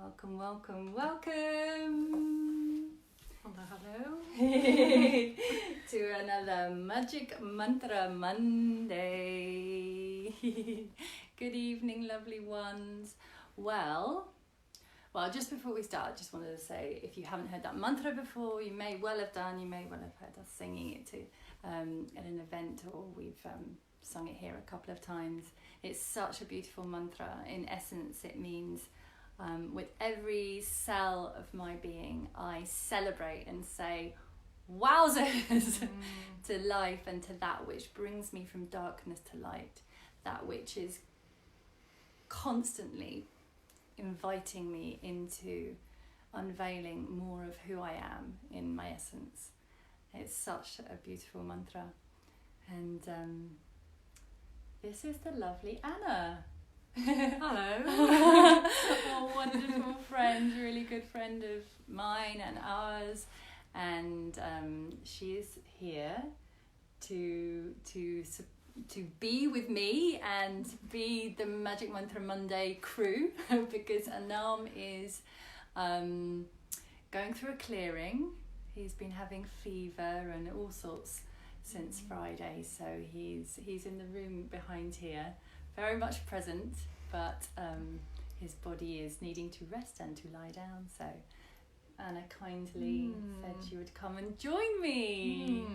Welcome, welcome, welcome. Hello, hello. To another Magic Mantra Monday. Good evening, lovely ones. Well, just before we start, I just wanted to say, if you haven't heard that mantra before, you may well have done, you may well have heard us singing it too at an event, or we've sung it here a couple of times. It's such a beautiful mantra. In essence, it means with every cell of my being, I celebrate and say, wowzers, to life and to that which brings me from darkness to light, that which is constantly inviting me into unveiling more of who I am in my essence. It's such a beautiful mantra. And this is the lovely Anna. Hello. A wonderful friend, really good friend of mine and ours, and she is here to be with me and be the Magic Mantra Monday crew because Anam is going through a clearing. He's been having fever and all sorts since Friday, so he's in the room behind here, very much present, but his body is needing to rest and to lie down. So Anna kindly said she would come and join me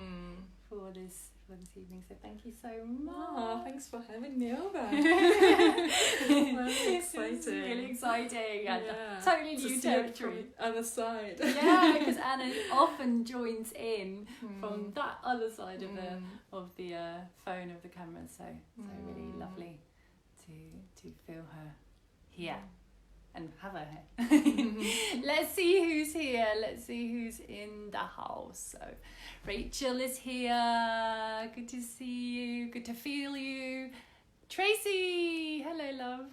for this evening. So thank you so much. Oh, thanks for having me over. Very exciting. It's really exciting. Yeah. And totally new territory. Other side. Yeah, because Anna often joins in from that other side of the phone of the camera. So really lovely to feel her here and have her here. Let's see who's here. Let's see who's in the house. So Rachel is here. Good to see you. Good to feel you. Tracy, hello love.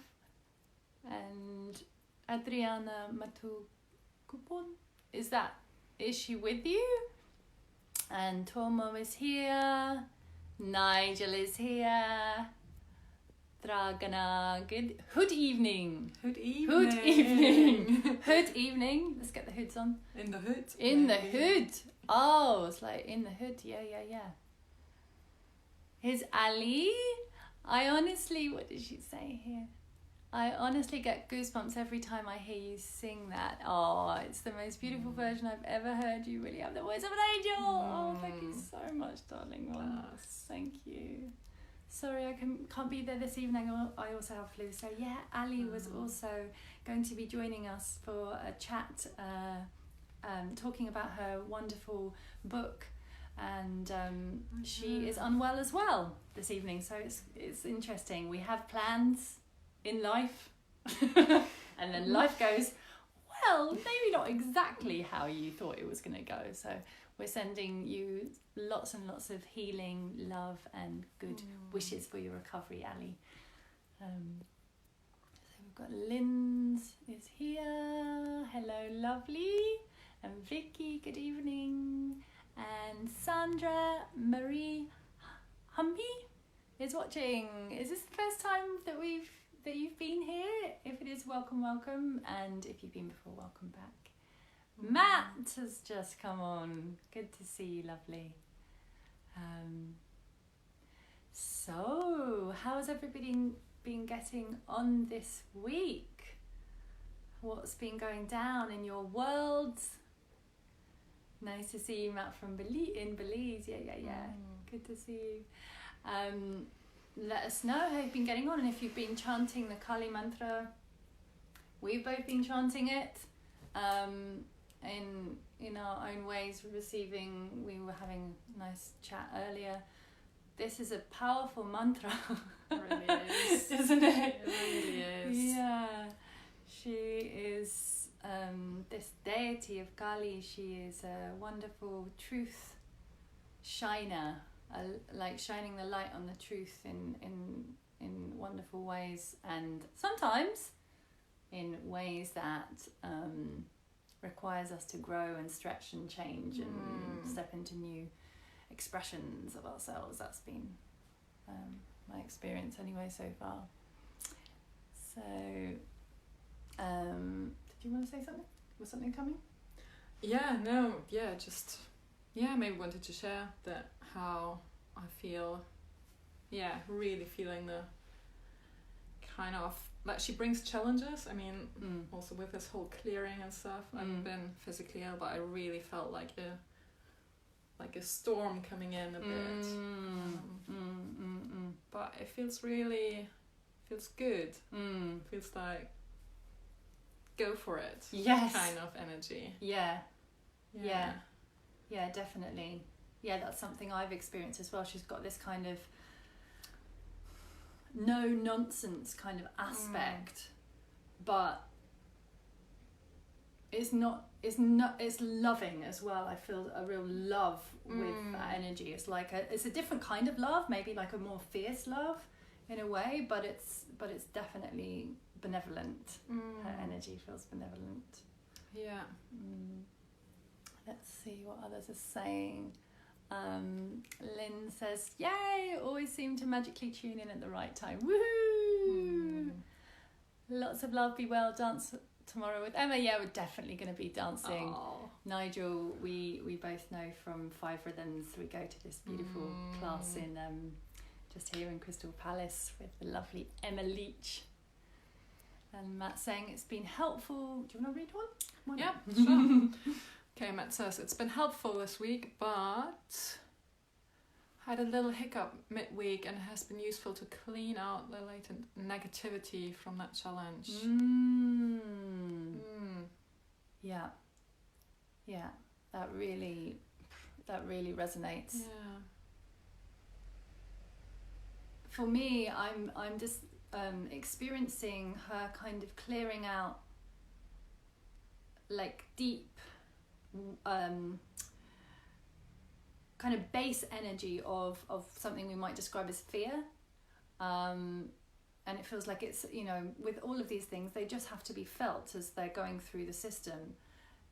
And Adriana Matukupon, is she with you? And Tomo is here. Nigel is here. Dragana, good evening. Hood evening. Hood evening. Hood evening. Let's get the hoods on. In the hood. In the hood. Oh, it's like in the hood. Yeah. Here's Ali. I honestly, what did she say here? I honestly get goosebumps every time I hear you sing that. Oh, it's the most beautiful version I've ever heard. You really have the voice of an angel. Oh, thank you so much, darling one. Thank you. Sorry, I can't be there this evening. I also have flu. So yeah, Ali was also going to be joining us for a chat, talking about her wonderful book, and she is unwell as well this evening. So it's interesting. We have plans in life, and then life goes, well, maybe not exactly how you thought it was going to go. So we're sending you lots and lots of healing, love, and good wishes for your recovery, Ali. So we've got Linz is here. Hello, lovely. And Vicky, good evening. And Sandra Marie Humby is watching. Is this the first time that you've been here? If it is, welcome. And if you've been before, welcome back. Matt has just come on. Good to see you, lovely. So, how has everybody been getting on this week? What's been going down in your worlds? Nice to see you, Matt, from Belize. Yeah. Good to see you. Let us know how you've been getting on, and if you've been chanting the Kali mantra. We've both been chanting it. In our own ways, we were having a nice chat earlier. This is a powerful mantra. It really is. Isn't it? It really is. Yeah. She is this deity of Kali. She is a wonderful truth shiner, like shining the light on the truth in wonderful ways, and sometimes in ways that requires us to grow and stretch and change and step into new expressions of ourselves. That's been my experience anyway so far. So did you want Was something coming? Yeah, no, yeah, just, yeah, maybe wanted to share that how I feel, yeah, really feeling the kind of, like she brings challenges. I mean, also with this whole clearing and stuff, I've been physically ill, but I really felt like a storm coming in a bit. But it feels good. Feels like go for it. Yes. Kind of energy. Yeah, definitely. Yeah, that's something I've experienced as well. She's got this kind of no nonsense kind of aspect, but it's loving as well. I feel a real love with that energy. It's like it's a different kind of love, maybe like a more fierce love in a way, but it's definitely benevolent. Her energy feels benevolent. Yeah. Let's see what others are saying. Lynn says, yay, always seem to magically tune in at the right time. Woohoo! Lots of love, be well, dance tomorrow with Emma. Yeah, we're definitely going to be dancing. Aww. Nigel, we both know from Five Rhythms. We go to this beautiful class in just here in Crystal Palace with the lovely Emma Leach. And Matt saying it's been helpful. Do you want to read one? Yeah, sure. Okay, Matt says, it's been helpful this week, but had a little hiccup midweek and it has been useful to clean out the latent negativity from that challenge. Yeah. Yeah, that really resonates. Yeah. For me, I'm just experiencing her kind of clearing out like deep kind of base energy of something we might describe as fear, and it feels like it's, you know, with all of these things, they just have to be felt as they're going through the system.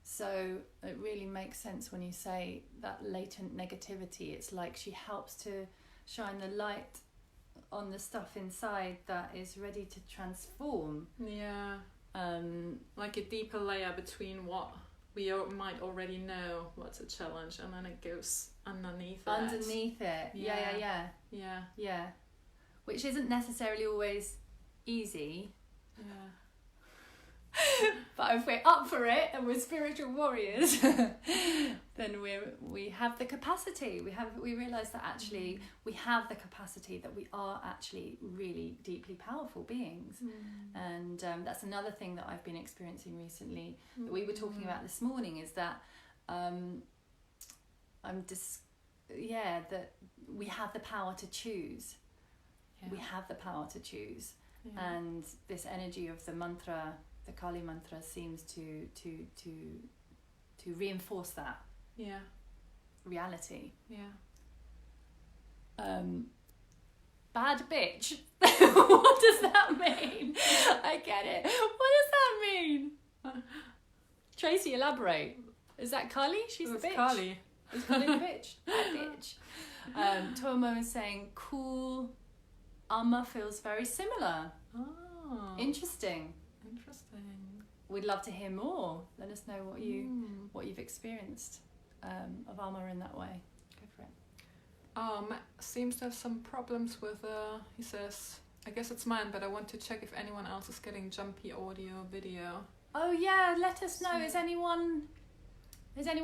So it really makes sense when you say that latent negativity. It's like she helps to shine the light on the stuff inside that is ready to transform. Yeah. Like a deeper layer between what we might already know what's a challenge, and then it goes underneath it. Yeah. Which isn't necessarily always easy. Yeah. But if we're up for it and we're spiritual warriors, then we have the capacity. We realise that actually we have the capacity, that we are actually really deeply powerful beings. And that's another thing that I've been experiencing recently that we were talking about this morning, is that that we have the power to choose. We have the power to choose. And this energy of the mantra, the Kali mantra, seems to reinforce that reality. Bad bitch. What does that mean? I get it. What does that mean? Tracy, elaborate. Is that Kali? She's the bitch. Kali. Is Kali the bitch? Bad bitch. Tomo is saying, cool. Amma feels very similar. Oh. Interesting. We'd love to hear more. Let us know what you've experienced of Amma in that way. Go for it. Matt seems to have some problems with, he says, I guess it's mine, but I want to check if anyone else is getting jumpy audio, video. Oh yeah, let us know. Is anyone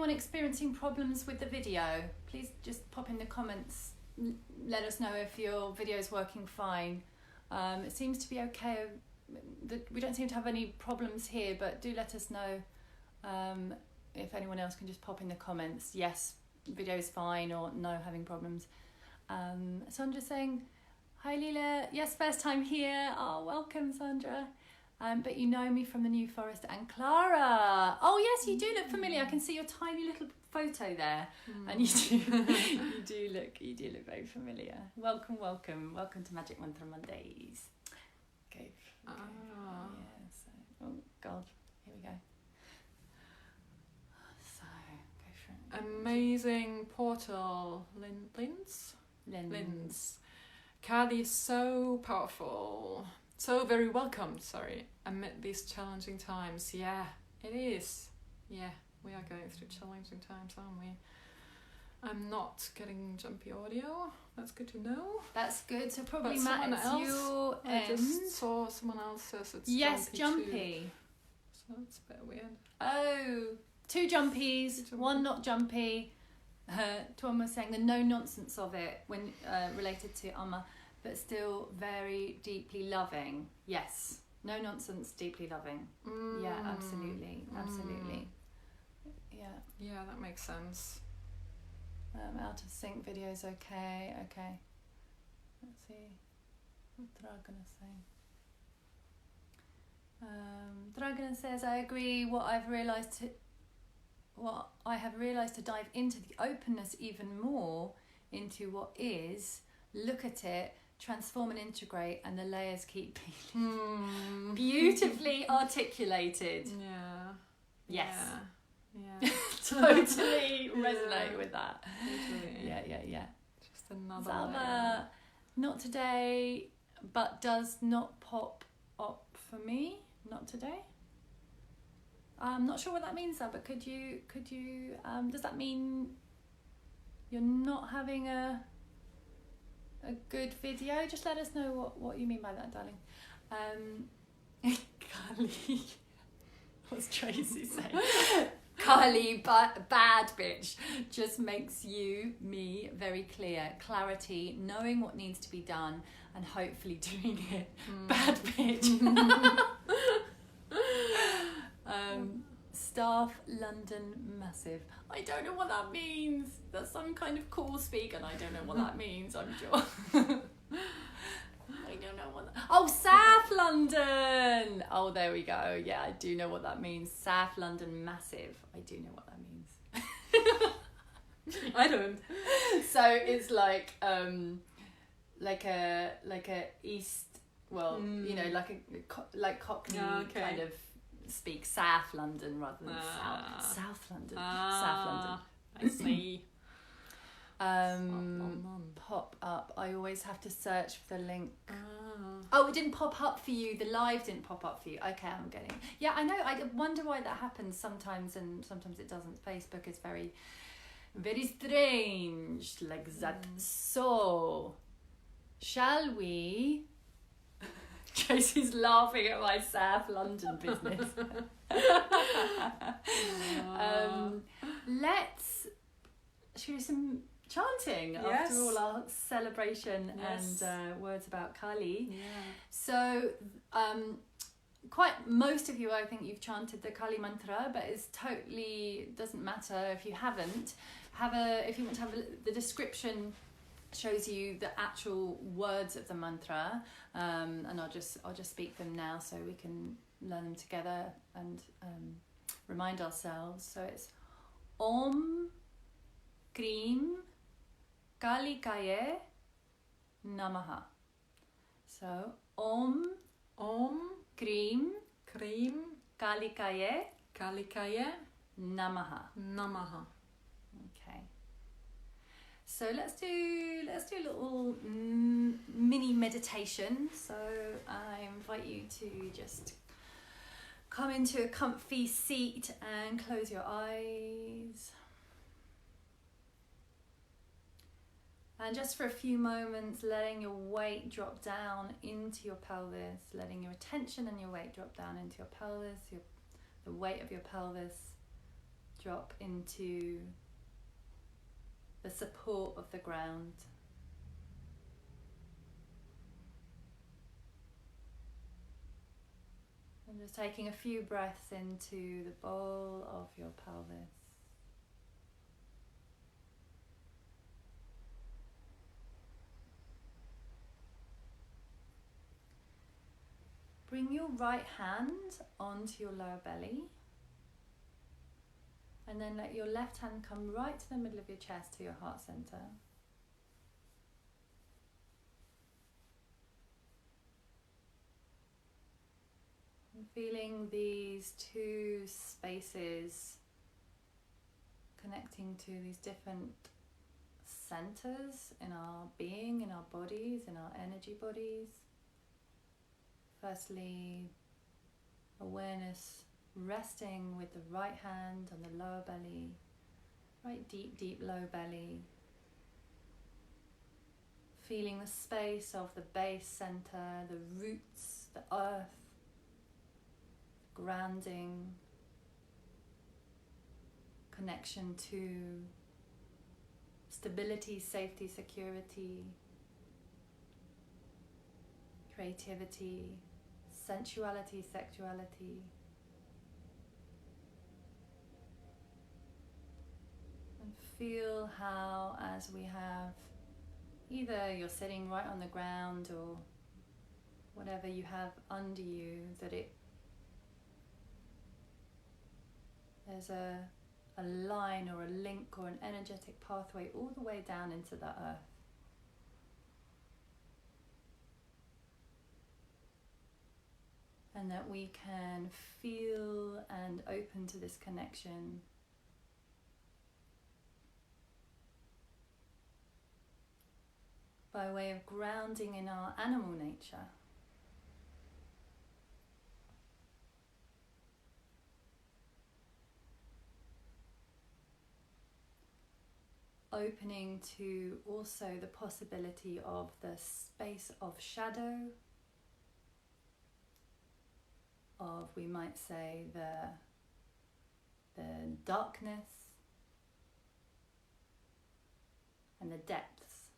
experiencing problems with the video? Please just pop in the comments. Let us know if your video is working fine. It seems to be okay. We don't seem to have any problems here, but do let us know if anyone else can just pop in the comments. Yes, video's fine, or no, having problems. Sandra's saying, hi Lila, yes, first time here. Oh, welcome Sandra. But you know me from the New Forest. And Clara, oh yes, you do look familiar. I can see your tiny little photo there, and you do look very familiar. Welcome to Magic Mantra Mondays. Okay. Oh God, here we go. So go for it. Amazing portal, Lens. Kali is so powerful, so very welcome. Amid these challenging times. Yeah, it is. yeah, we are going through challenging times, aren't we? I'm not getting jumpy audio. That's good to know. That's good. So probably But Matt, someone it's else, your I end. just saw someone else says it's Yes, jumpy. Too. jumpy. So that's a bit weird. Oh, 2 jumpies, 1 not jumpy. Tuan was saying the no nonsense of it when related to Amma, but still very deeply loving. Yes, no nonsense, deeply loving. Yeah, absolutely, absolutely. Yeah. Yeah, that makes sense. Out of sync videos, okay. Let's see what Dragana saying. Dragana says, I agree. What I have realised to dive into the openness even more into what is, look at it, transform and integrate, and the layers keep peeling. Beautifully articulated. Yeah. Yes. Yeah. Totally resonate with that. Totally. Yeah. Just another Zama, layer. not today, but does not pop up for me. Not today. I'm not sure what that means, but could you does that mean you're not having a good video? Just let us know what you mean by that, darling. Kali, what's Tracy saying? Kali, bad bitch, just makes me very clear. Clarity, knowing what needs to be done, and hopefully doing it. Bad bitch. Staff London massive. I don't know what that means. That's some kind of call speak, and I don't know what that means. I'm sure. I don't know what. Oh, South London. Oh, there we go. Yeah, I do know what that means. South London massive. I do know what that means. I don't. So it's like a east. Well, you know, like Cockney kind of speak South London rather than South London. South London. I see. Pop up. I always have to search for the link. Oh, it didn't pop up for you. The live didn't pop up for you. Okay, I'm getting it. Yeah, I know. I wonder why that happens sometimes, and sometimes it doesn't. Facebook is very, very strange like that. So, shall we? Tracy's laughing at my South London business. Should we do some chanting after all our celebration and words about Kali? Yeah. So, quite most of you, I think you've chanted the Kali mantra, but it's totally doesn't matter if you haven't. If you want to have the description shows you the actual words of the mantra, and I'll just speak them now so we can learn them together and remind ourselves. So it's Om KREEM KAALIKAAYE NAMAHA. So Om KREEM KAALIKAAYE NAMAHA. Okay. So let's do a little mini meditation. So I invite you to just come into a comfy seat and close your eyes. And just for a few moments, letting your weight drop down into your pelvis, letting your attention and your weight drop down into your pelvis, the weight of your pelvis drop into the support of the ground. And just taking a few breaths into the bowl of your pelvis. Bring your right hand onto your lower belly. And then let your left hand come right to the middle of your chest to your heart center. And feeling these two spaces connecting to these different centers in our being, in our bodies, in our energy bodies. Firstly, awareness resting with the right hand on the lower belly, right deep, deep low belly. Feeling the space of the base center, the roots, the earth, grounding, connection to stability, safety, security, creativity, sensuality, sexuality. And feel how, as we have, either you're sitting right on the ground or whatever you have under you, that there's a line or a link or an energetic pathway all the way down into the earth. And that we can feel and open to this connection by way of grounding in our animal nature. Opening to also the possibility of the space of shadow, of, we might say, the darkness and the depths.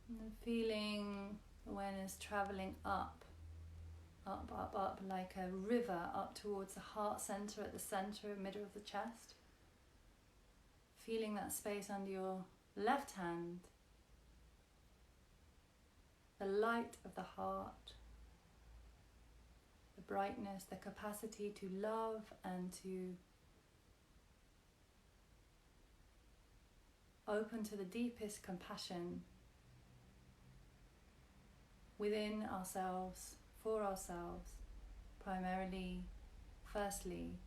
And feeling awareness traveling up, like a river, up towards the heart center, at the center, middle of the chest. Feeling that space under your left hand, the light of the heart, the brightness, the capacity to love and to open to the deepest compassion within ourselves, for ourselves, primarily, firstly,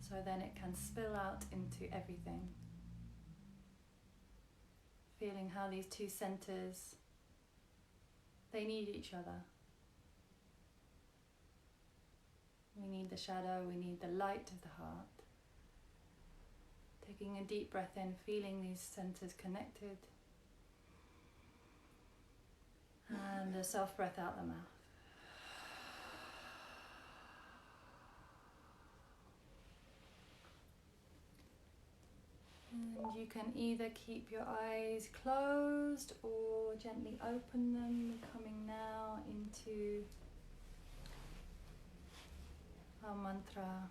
so then it can spill out into everything. Feeling how these two centers, they need each other. We need the shadow, we need the light of the heart. Taking a deep breath in, feeling these centers connected. And a soft breath out the mouth. And you can either keep your eyes closed or gently open them, coming now into our mantra.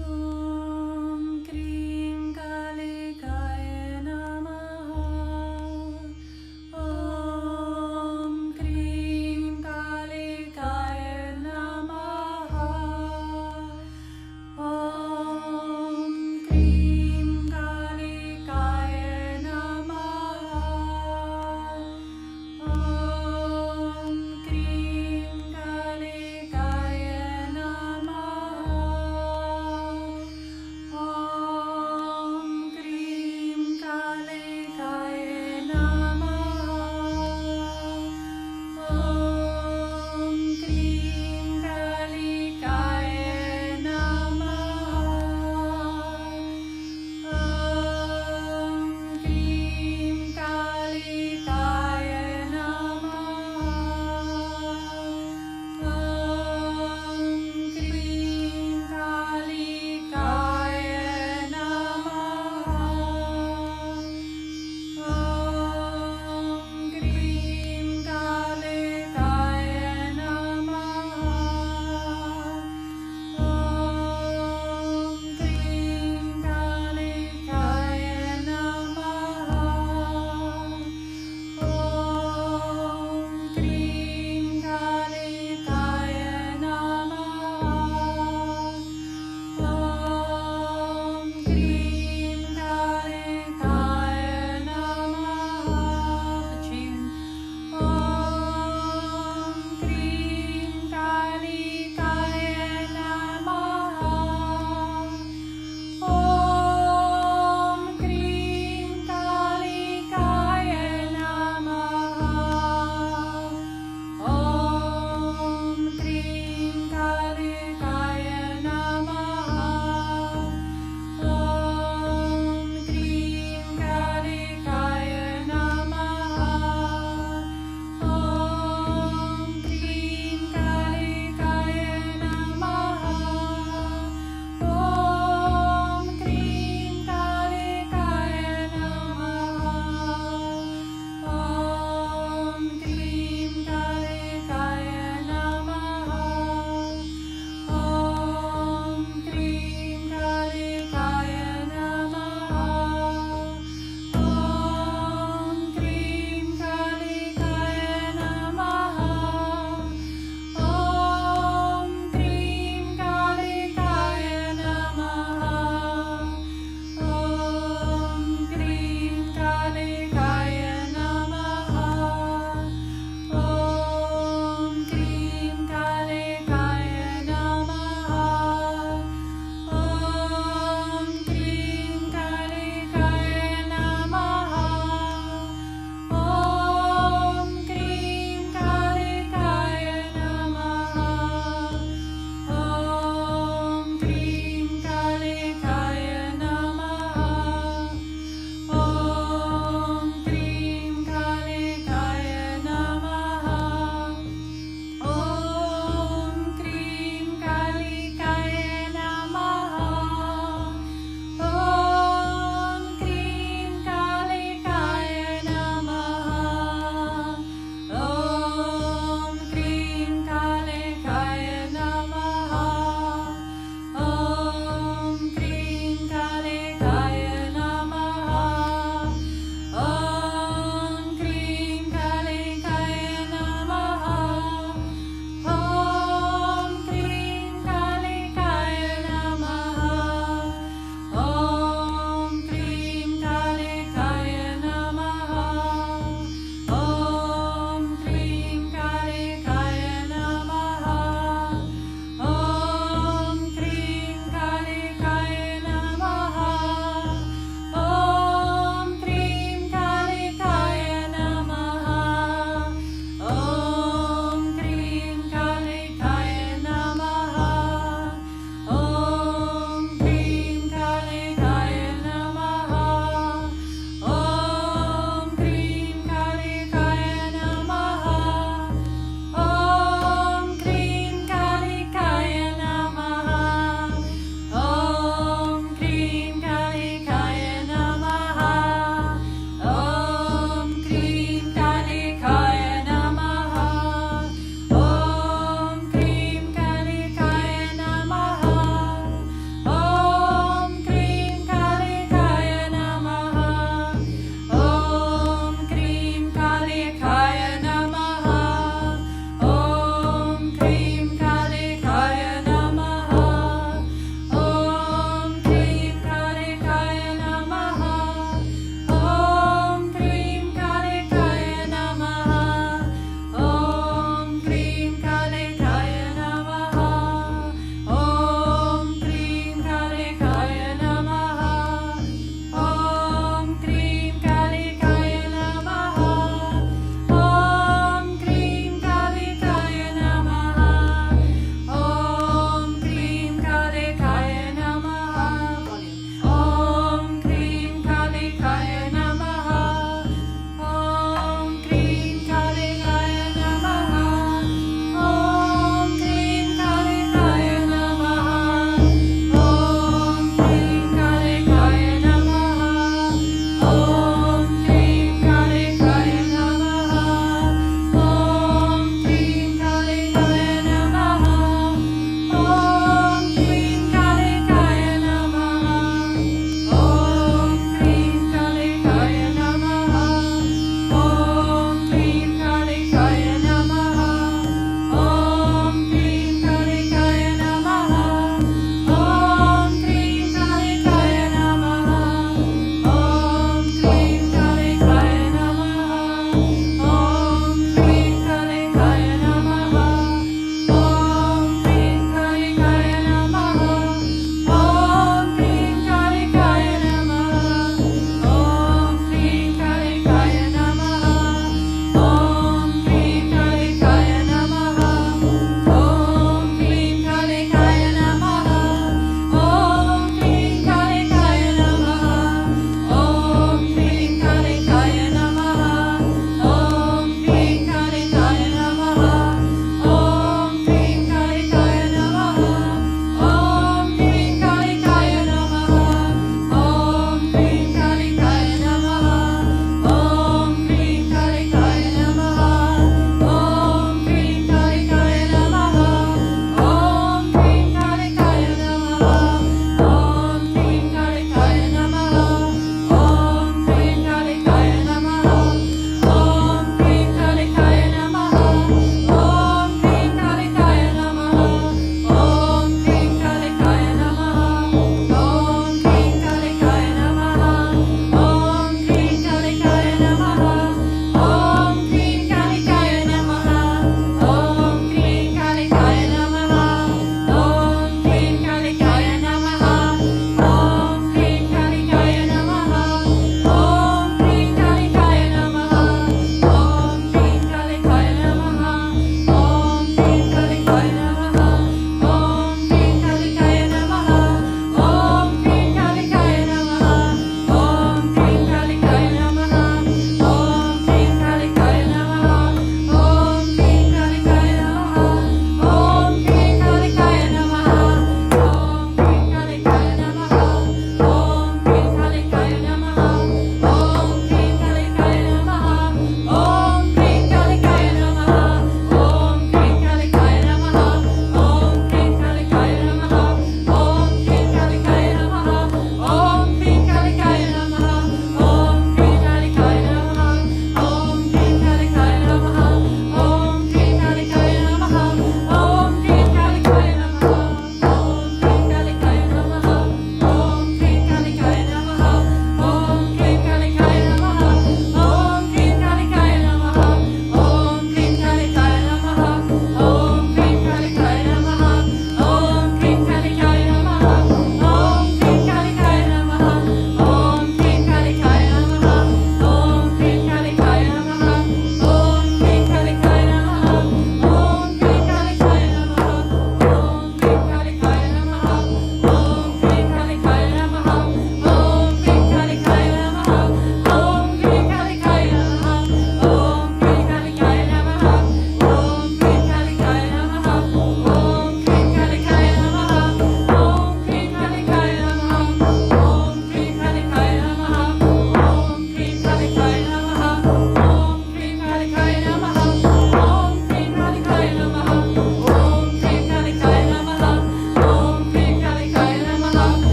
Om KREEM KAALIKAAYE NAMAHA. Om KREEM KAALIKAAYE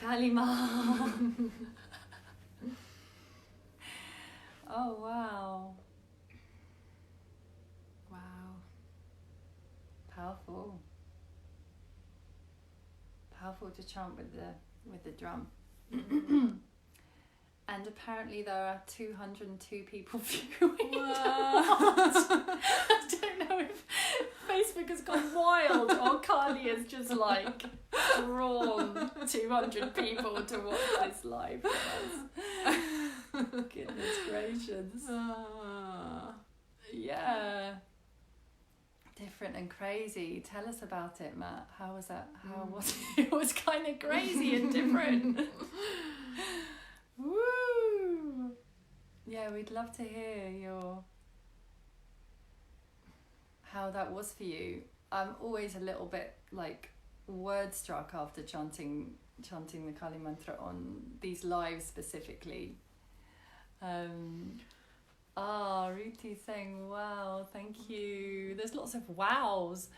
Kali Maha. Oh wow. Wow. Powerful. Powerful to chant with the drum. And apparently there are 202 people viewing. I don't know if Facebook has gone wild or Kali has just like drawn 200 people to watch this live with us. Goodness gracious. Yeah. Different and crazy. Tell us about it, Matt. How was that? How was it? It was kind of crazy and different. Woo! Yeah, we'd love to hear how that was for you. I'm always a little bit like word struck after chanting the Kali mantra on these lives specifically. Ruti saying wow, thank you. There's lots of wows.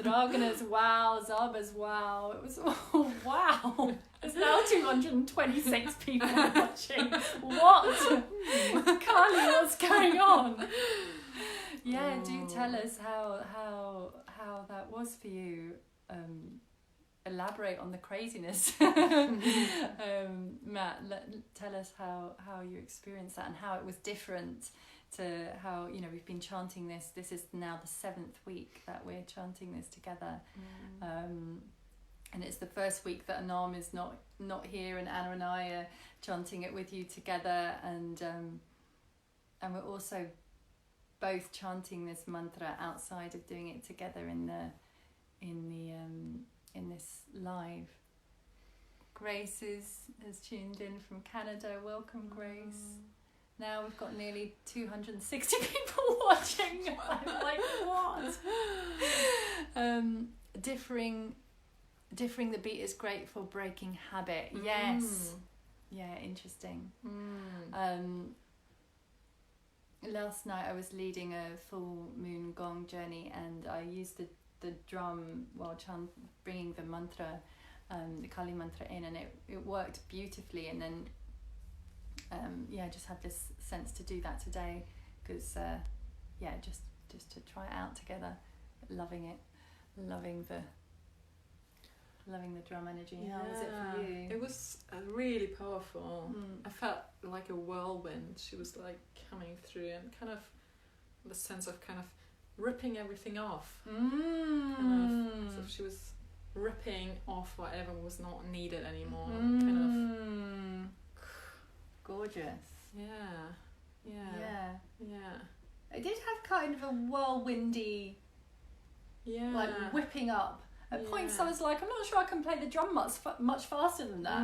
Dragana's wow, Zaba's wow. It was wow. There's now 226 people watching. What? Kali, what's going on? Yeah, do tell us how that was for you. Elaborate on the craziness. Matt, tell us how you experienced that and how it was different to how, we've been chanting this. This is now the 7th week that we're chanting this together. And it's the first week that Anam is not here, and Anna and I are chanting it with you together, and we're also both chanting this mantra outside of doing it together in this live. Grace has tuned in from Canada. Welcome, Grace. Now we've got nearly 260 people watching. I'm like, what? Differing the beat is great for breaking habit. Yes. Yeah, interesting. Last night I was leading a full moon gong journey, and I used the drum while bringing the mantra, the Kali mantra in, and it worked beautifully. And then just had this sense to do that today, because just to try it out together. Loving it, loving the drum energy. How was it for you? It was really powerful. I felt like a whirlwind. She was like coming through, and kind of the sense of kind of ripping everything off. So she was ripping off whatever was not needed anymore. Kind of gorgeous. Yeah. It did have kind of a whirlwindy, like whipping up. At points I was like, I'm not sure I can play the drum much faster than that.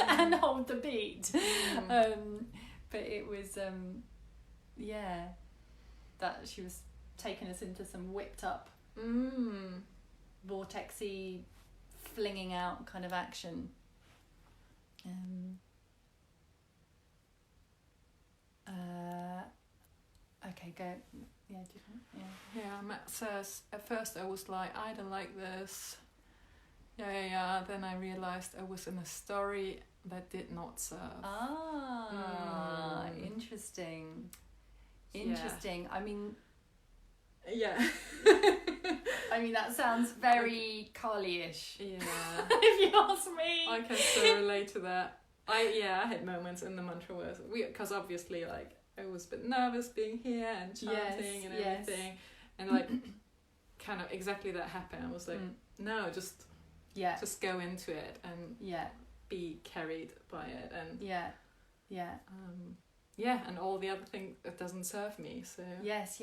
And hold the beat. But it was that she was taking us into some whipped up, vortexy, flinging out kind of action. Okay, go. Yeah, Yeah, Matt says, at first I was like, I don't like this. Then I realised I was in a story that did not serve. Interesting. Yeah. I mean, I mean, that sounds very Kali-ish. Yeah. If you ask me. I can so relate to that. I had moments in the mantra where, because obviously, like, I was a bit nervous being here and chanting and everything. And, like, kind of exactly that happened. I was like, no, just go into it and be carried by it. And and all the other things that doesn't serve me. So yes.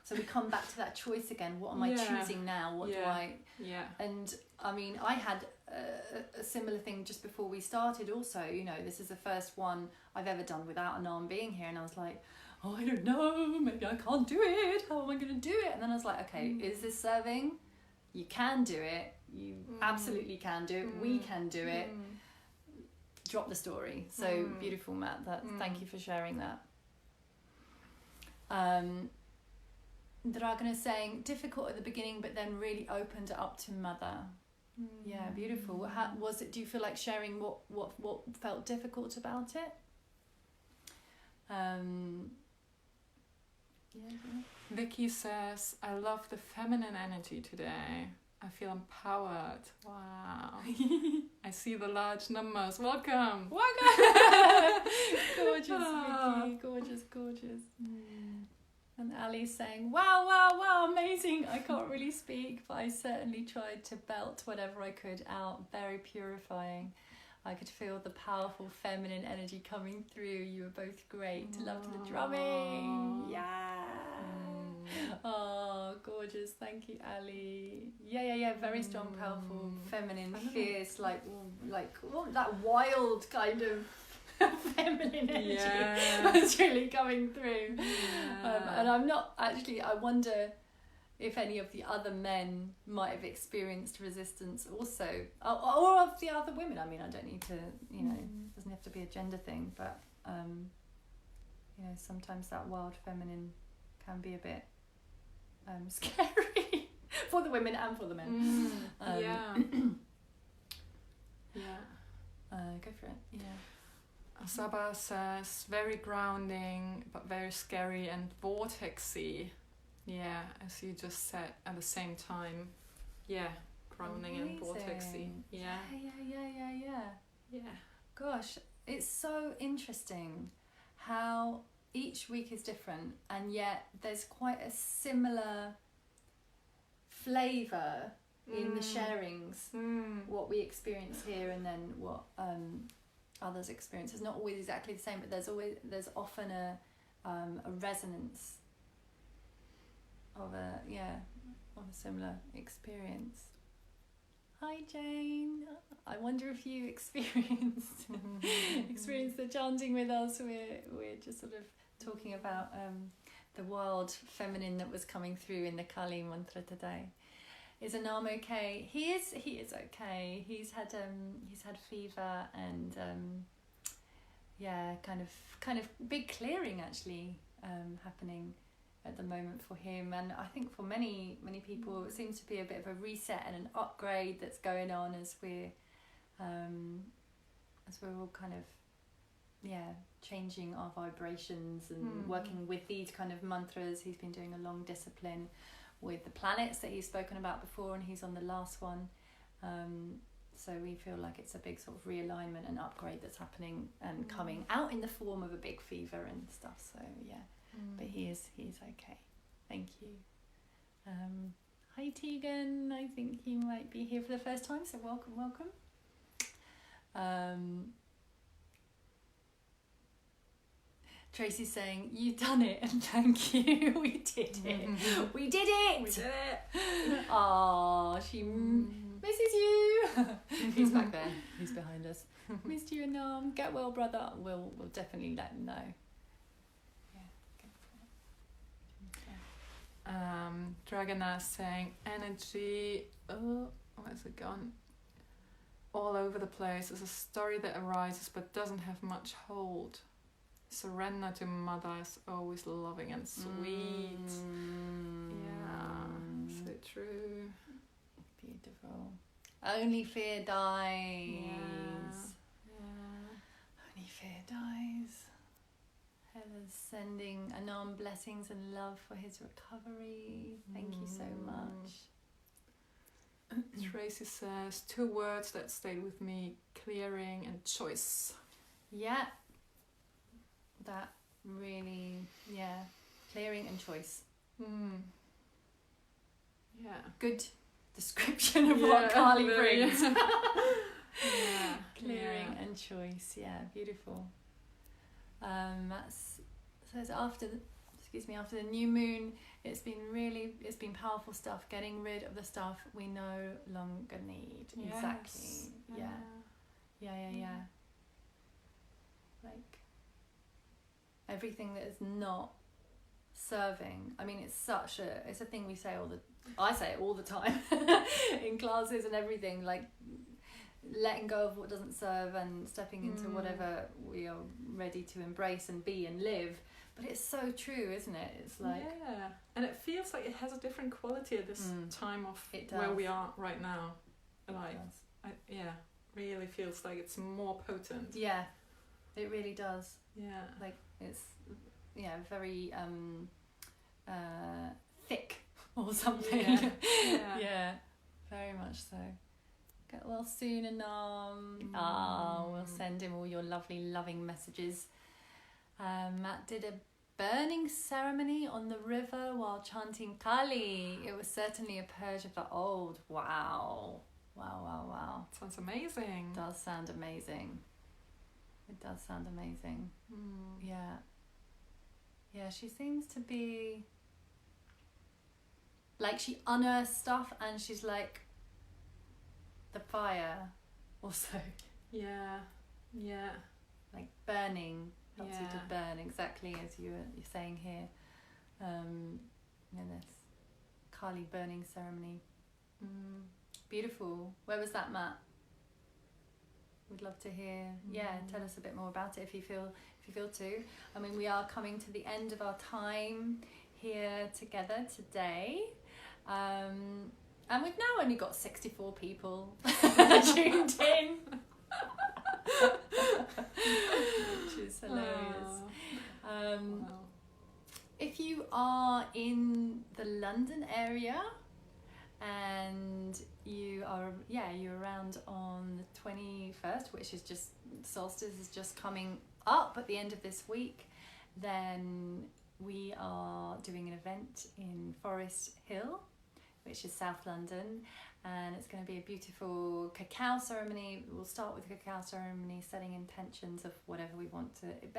So we come back to that choice again. What am I choosing now? What do I? Yeah. And I mean, I had a similar thing just before we started. Also, this is the first one I've ever done without Anam being here, and I was like, oh, I don't know, maybe I can't do it. How am I going to do it? And then I was like, okay, is this serving? You can do it. You absolutely can do it. We can do it. Drop the story. So beautiful, Matt. Thank you for sharing that. Dragana is saying difficult at the beginning, but then really opened it up to Mother. Yeah, beautiful. How was it? Do you feel like sharing what felt difficult about it? Yeah. Vicky says, I love the feminine energy today. I feel empowered. Wow. I see the large numbers. Welcome. Gorgeous, Vicky. Gorgeous. And Ali's saying, wow, amazing. I can't really speak, but I certainly tried to belt whatever I could out. Very purifying. I could feel the powerful feminine energy coming through. You were both great. Loved the drumming. Yeah. Oh, gorgeous. Thank you, Ali. Yeah. Very strong, powerful, feminine, fierce, like that wild kind of feminine energy was really coming through. And I'm not actually, I wonder if any of the other men might have experienced resistance also, or of the other women. I mean, I don't need to, it doesn't have to be a gender thing, but sometimes that wild feminine can be a bit scary for the women and for the men. Go for it. Yeah. Saba says, very grounding, but very scary and vortexy. Yeah, as you just said, at the same time. Yeah, grounding and vortexy. Yeah. Gosh, it's so interesting how each week is different, and yet there's quite a similar flavour in the sharings. What we experience here and then what others experience. It's not always exactly the same, but there's often a resonance of a similar experience. Hi Jane. I wonder if you experienced the chanting with us. We're just sort of talking about the wild feminine that was coming through in the Kali mantra today. Is Anam okay? He is okay. He's had fever and kind of big clearing actually happening at the moment for him, and I think for many people it seems to be a bit of a reset and an upgrade that's going on as we're all kind of changing our vibrations and working with these kind of mantras. He's been doing a long discipline with the planets that he's spoken about before, and he's on the last one, so we feel like it's a big sort of realignment and upgrade that's happening and coming out in the form of a big fever and stuff. So but he's okay. Thank you. Hi Tegan, I think you might be here for the first time, so welcome. Tracy's saying, you've done it and thank you. We did it. We did it. Oh, she misses you. He's back there. He's behind us. Missed you, Anam. Get well, brother. We'll definitely let him know. Dragana saying, energy, where's it gone? All over the place. It's a story that arises but doesn't have much hold. Surrender to mother is always loving and sweet. Yeah, so true. Beautiful. Only fear dies. Only fear dies. Heather's sending Anam blessings and love for his recovery. Thank you so much. Tracy says, 2 words that stayed with me, clearing and choice. Yeah. That really, clearing and choice. Yeah. Good description of what Kali brings. Clearing and choice. Yeah, beautiful. So after the new moon, it's been powerful stuff, getting rid of the stuff we no longer need. Yes. Exactly. Yeah. Like everything that is not serving. I mean, it's a thing we say I say it all the time in classes and everything, like letting go of what doesn't serve and stepping into whatever we are ready to embrace and be and live. But it's so true, isn't it? It's like and it feels like it has a different quality at this time of where we are right now. like really feels like it's more potent. Yeah, it really does. Yeah, like it's very thick or something. Yeah, very much so. Get well soon, Anam. We'll send him all your lovely loving messages. Matt did a burning ceremony on the river while chanting Kali. It was certainly a purge of the old. Wow. Sounds amazing. It does sound amazing. Yeah, she seems to be like she unearths stuff, and she's like the fire also. Yeah. Like burning helps you to burn, exactly as you're saying here. This Kali burning ceremony. Beautiful. Where was that, Matt? We'd love to hear. Tell us a bit more about it if you feel to. I mean, we are coming to the end of our time here together today, and we've now only got 64 people tuned in, which is hilarious. If you are in the London area and you're around on the 21st, which is just solstice is just coming up at the end of this week, then we are doing an event in Forest Hill, which is South London, and it's going to be a beautiful cacao ceremony. We'll start with a cacao ceremony, setting intentions of whatever we want to. It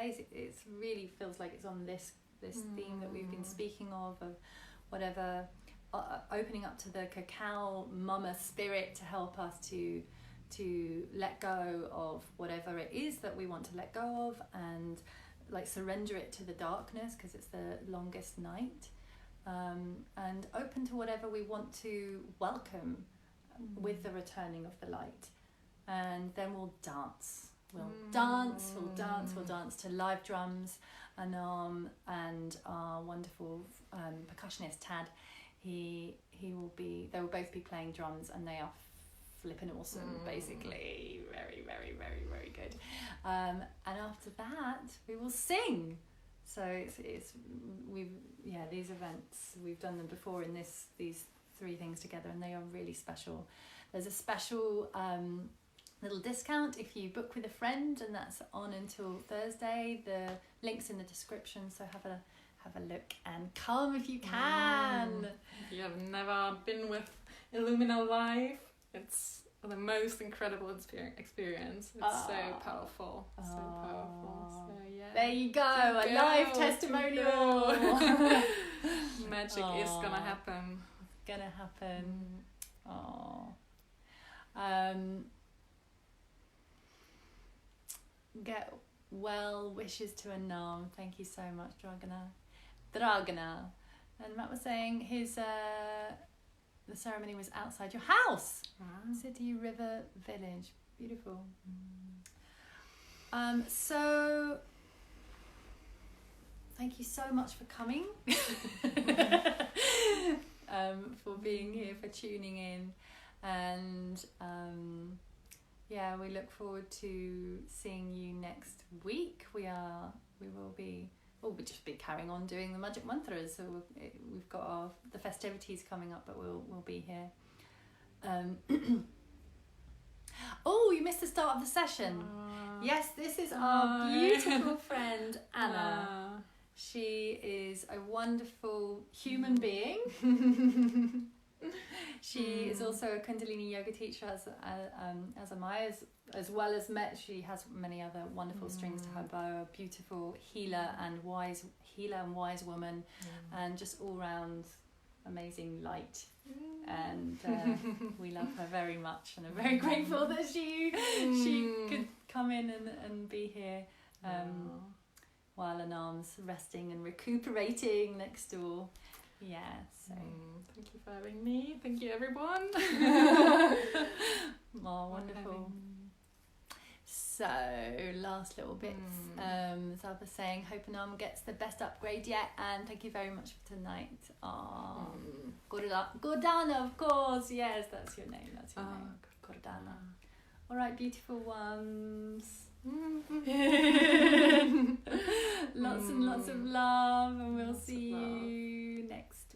really feels like it's on this theme that we've been speaking of whatever, opening up to the cacao mama spirit to help us to let go of whatever it is that we want to let go of, and like surrender it to the darkness because it's the longest night, and open to whatever we want to welcome with the returning of the light. And then we'll dance. We'll dance to live drums, and our wonderful percussionist Tad. They will both be playing drums, and they are flipping awesome, basically. Very, very, very, very good. And after that, we will sing. So these events, we've done them before in these three things together, and they are really special. There's a special little discount if you book with a friend, and that's on until Thursday. The link's in the description, so have a look and come if you can. If you have never been with Illumina live, it's the most incredible experience. It's so powerful. So there you go, a live testimonial. Magic is gonna happen. Get well wishes to Anam. Thank you so much, Dragana. And Matt was saying the ceremony was outside your house. City River Village. Beautiful. So thank you so much for coming. For being here, for tuning in, and we look forward to seeing you next week. We'll just be carrying on doing the magic mantras. So we've got the festivities coming up, but we'll be here. Oh, you missed the start of the session. Yes, this is our beautiful friend Anna. She is a wonderful human being. She is also a Kundalini yoga teacher, as am I, as well as she has many other wonderful strings to her bow. A beautiful healer and wise woman, and just all round amazing light. And we love her very much, and are very grateful that she could come in and be here while Anam's resting and recuperating next door. Yeah, so thank you for having me. Thank you, everyone. Wonderful. So, last little bits. As I was saying, hope Anam gets the best upgrade yet, and thank you very much for tonight. Gordana, of course. Yes, that's your name. That's your name. Of Dana. All right, beautiful ones. Lots and lots of love, and we'll see you next